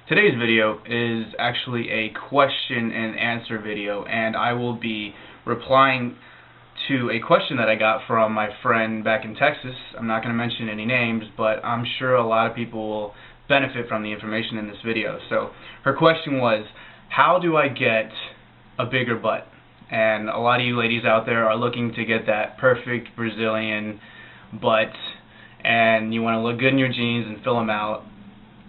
Today's video is actually a question and answer video, and I will be replying to a question that I got from my friend back in Texas. I'm not going to mention any names, but I'm sure a lot of people will benefit from the information in this video. So her question was, how do I get a bigger butt? And a lot of you ladies out there are looking to get that perfect Brazilian butt, and you want to look good in your jeans and fill them out,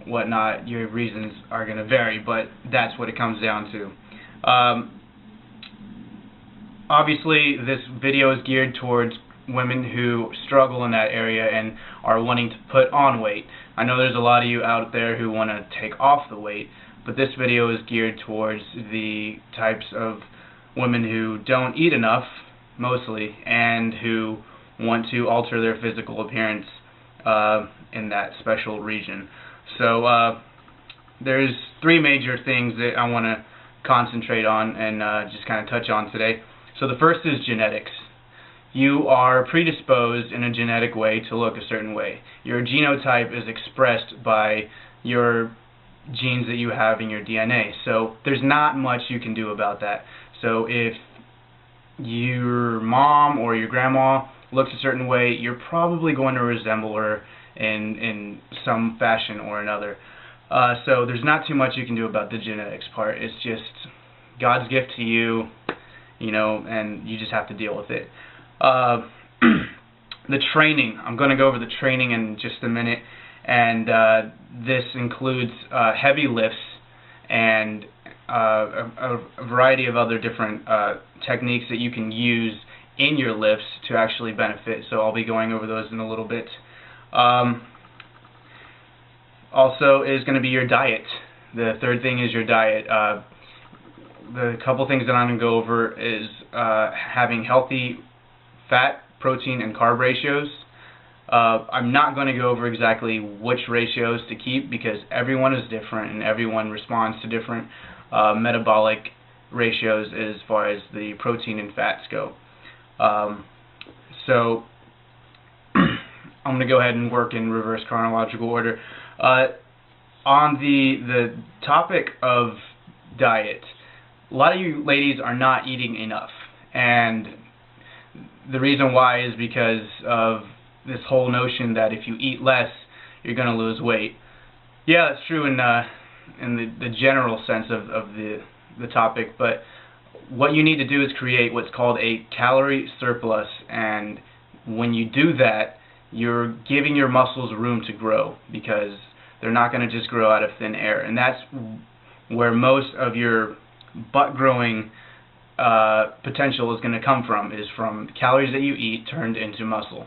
whatnot. Your reasons are going to vary, but that's what it comes down to. Obviously, this video is geared towards women who struggle in that area and are wanting to put on weight. I know there's a lot of you out there who want to take off the weight, but this video is geared towards the types of women who don't eat enough, mostly, and who want to alter their physical appearance in that special region. So there's three major things that I want to concentrate on and just kind of touch on today. So the first is genetics. You are predisposed in a genetic way to look a certain way. Your genotype is expressed by your genes that you have in your DNA. So there's not much you can do about that. So if your mom or your grandma looks a certain way, you're probably going to resemble her in some fashion or another. So there's not too much you can do about the genetics part. It's just God's gift to you, you know, and you just have to deal with it. The training, I'm going to go over the training in just a minute, and this includes heavy lifts and a variety of other different techniques that you can use in your lifts to actually benefit. So I'll be going over those in a little bit. Also is going to be your diet. The third thing is your diet. The couple things that I'm going to go over is having healthy fat, protein, and carb ratios. I'm not going to go over exactly which ratios to keep because everyone is different and everyone responds to different metabolic ratios as far as the protein and fats go. So I'm going to go ahead and work in reverse chronological order. On the topic of diet, a lot of you ladies are not eating enough, and the reason why is because of this whole notion that if you eat less, you're going to lose weight. Yeah, that's true in the general sense of the topic, but what you need to do is create what's called a calorie surplus, and when you do that, you're giving your muscles room to grow because they're not going to just grow out of thin air, and that's where most of your butt growing potential is going to come from, is from calories that you eat turned into muscle.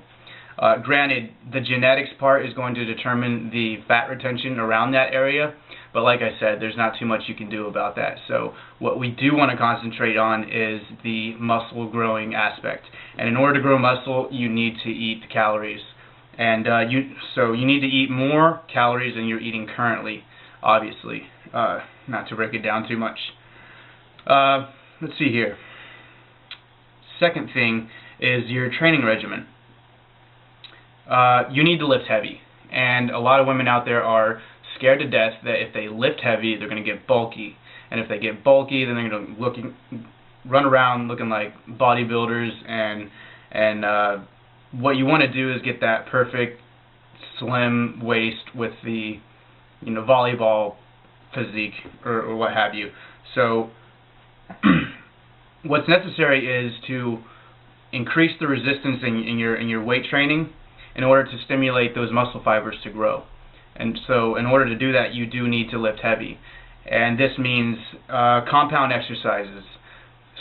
Granted, the genetics part is going to determine the fat retention around that area, but like I said, there's not too much you can do about that. So what we do want to concentrate on is the muscle growing aspect. And in order to grow muscle, you need to eat the calories. And so you need to eat more calories than you're eating currently, obviously, not to break it down too much. Let's see here. Second thing is your training regimen. You need to lift heavy, and a lot of women out there are scared to death that if they lift heavy, they're going to get bulky, and if they get bulky, then they're going to run around looking like bodybuilders, and what you want to do is get that perfect slim waist with the, you know, volleyball physique or what have you. So what's necessary is to increase the resistance in your weight training in order to stimulate those muscle fibers to grow. And so in order to do that, you do need to lift heavy. And this means compound exercises,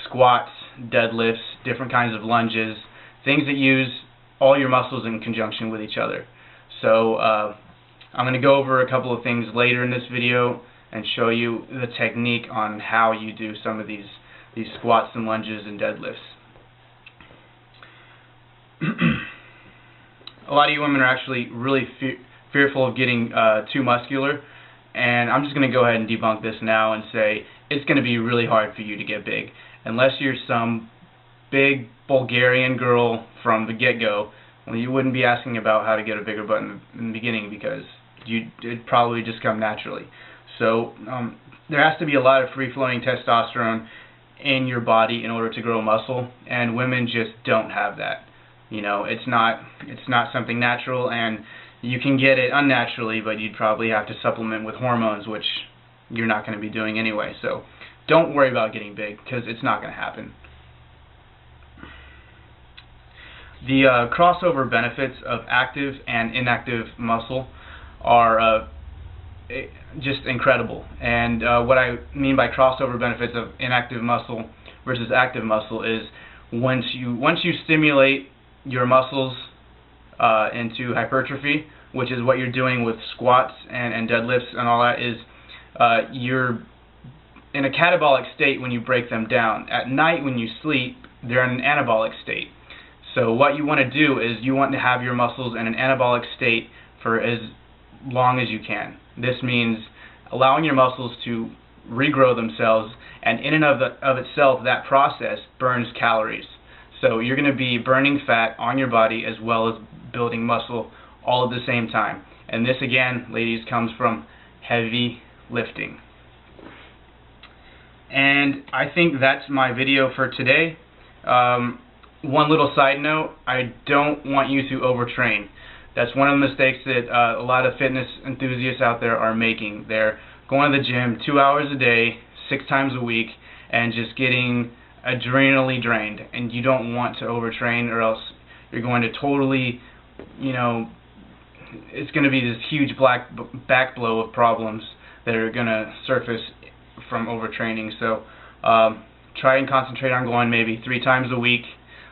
squats, deadlifts, different kinds of lunges, things that use all your muscles in conjunction with each other. So I'm going to go over a couple of things later in this video and show you the technique on how you do some of these squats and lunges and deadlifts. A lot of you women are actually really fearful of getting too muscular, and I'm just going to go ahead and debunk this now and say it's going to be really hard for you to get big. Unless you're some big Bulgarian girl from the get-go, well, you wouldn't be asking about how to get a bigger butt in the beginning because it'd probably just come naturally. So there has to be a lot of free-flowing testosterone in your body in order to grow muscle, and women just don't have that. You know, it's not something natural, and you can get it unnaturally, but you'd probably have to supplement with hormones, which you're not going to be doing anyway. So don't worry about getting big, because it's not going to happen. The crossover benefits of active and inactive muscle are just incredible. And what I mean by crossover benefits of inactive muscle versus active muscle is once you stimulate your muscles into hypertrophy, which is what you're doing with squats and deadlifts and all that, is you're in a catabolic state when you break them down. At night when you sleep, they're in an anabolic state. So what you want to do is you want to have your muscles in an anabolic state for as long as you can. This means allowing your muscles to regrow themselves, and in and of itself, that process burns calories. So you're going to be burning fat on your body as well as building muscle all at the same time. And this, again, ladies, comes from heavy lifting. And I think that's my video for today. One little side note, I don't want you to overtrain. That's one of the mistakes that a lot of fitness enthusiasts out there are making. They're going to the gym 2 hours a day, 6 times a week, and just getting adrenally drained. And you don't want to overtrain, or else you're going to totally, you know, it's going to be this huge back blow of problems that are going to surface from overtraining. So try and concentrate on going maybe 3 times a week,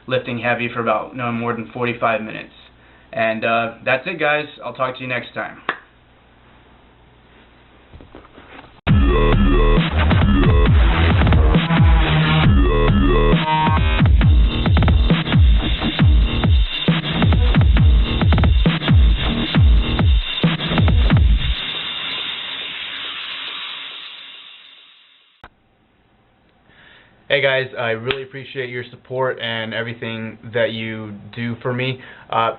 lifting heavy for about no more than 45 minutes. And that's it, guys. I'll talk to you next time. Hey guys, I really appreciate your support and everything that you do for me.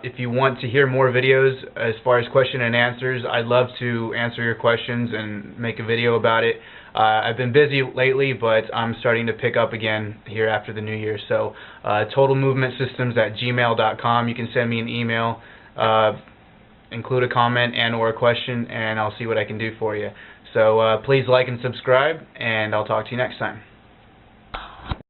If you want to hear more videos as far as question and answers, I'd love to answer your questions and make a video about it. I've been busy lately, but I'm starting to pick up again here after the new year. So totalmovementsystems@gmail.com. You can send me an email, include a comment and or a question, and I'll see what I can do for you. So please like and subscribe, and I'll talk to you next time.